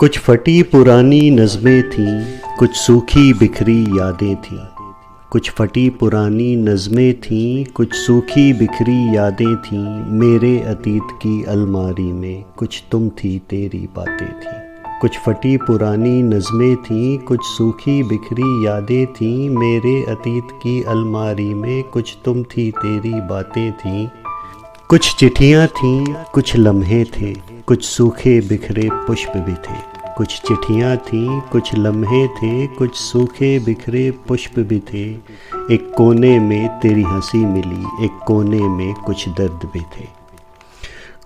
कुछ फटी पुरानी नज़में थीं, कुछ सूखी बिखरी यादें थीं। कुछ फटी पुरानी नज़में थीं, कुछ सूखी बिखरी यादें थीं। मेरे अतीत की अलमारी में कुछ तुम थी, तेरी बातें थीं। कुछ फटी पुरानी नज़में थीं, कुछ सूखी बिखरी यादें थीं। मेरे अतीत की अलमारी में कुछ तुम थी, तेरी बातें थीं। कुछ चिट्ठियाँ थीं, कुछ लम्हे थे, कुछ सूखे बिखरे पुष्प भी थे। कुछ चिट्ठियाँ थीं, कुछ लम्हे थे, कुछ सूखे बिखरे पुष्प भी थे। एक कोने में तेरी हंसी मिली, एक कोने में कुछ दर्द भी थे।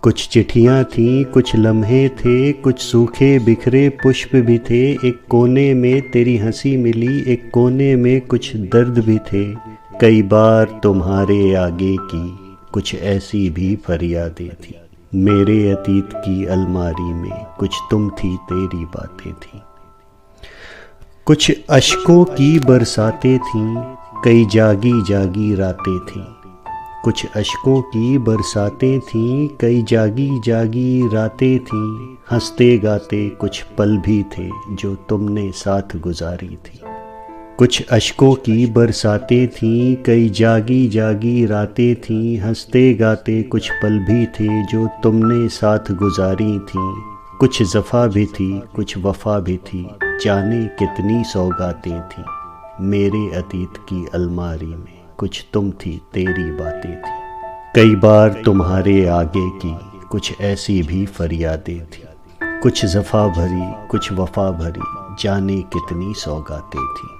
कुछ चिट्ठियाँ थीं, कुछ लम्हे थे, कुछ सूखे बिखरे पुष्प भी थे। एक कोने में तेरी हंसी मिली, एक कोने में कुछ दर्द भी थे। कई बार तुम्हारे आगे की कुछ ऐसी भी फरियादें थी। मेरे अतीत की अलमारी में कुछ तुम थी, तेरी बातें थी। कुछ अश्कों की बरसातें थीं, कई जागी जागी रातें थीं। कुछ अश्कों की बरसातें थीं, कई जागी जागी रातें थीं। हंसते गाते कुछ पल भी थे, जो तुमने साथ गुजारी थी। कुछ अश्कों की बरसातें थीं, कई जागी जागी रातें थीं। हंसते गाते कुछ पल भी थे, जो तुमने साथ गुजारी थीं। कुछ जफ़ा भी थी, कुछ वफ़ा भी थी, जाने कितनी सौगातें थीं। मेरे अतीत की अलमारी में कुछ तुम थी, तेरी बातें थीं। कई बार तुम्हारे आगे की कुछ ऐसी भी फरियादें थीं। कुछ जफ़ा भरी, कुछ वफ़ा भरी, जाने कितनी सौगातें थीं।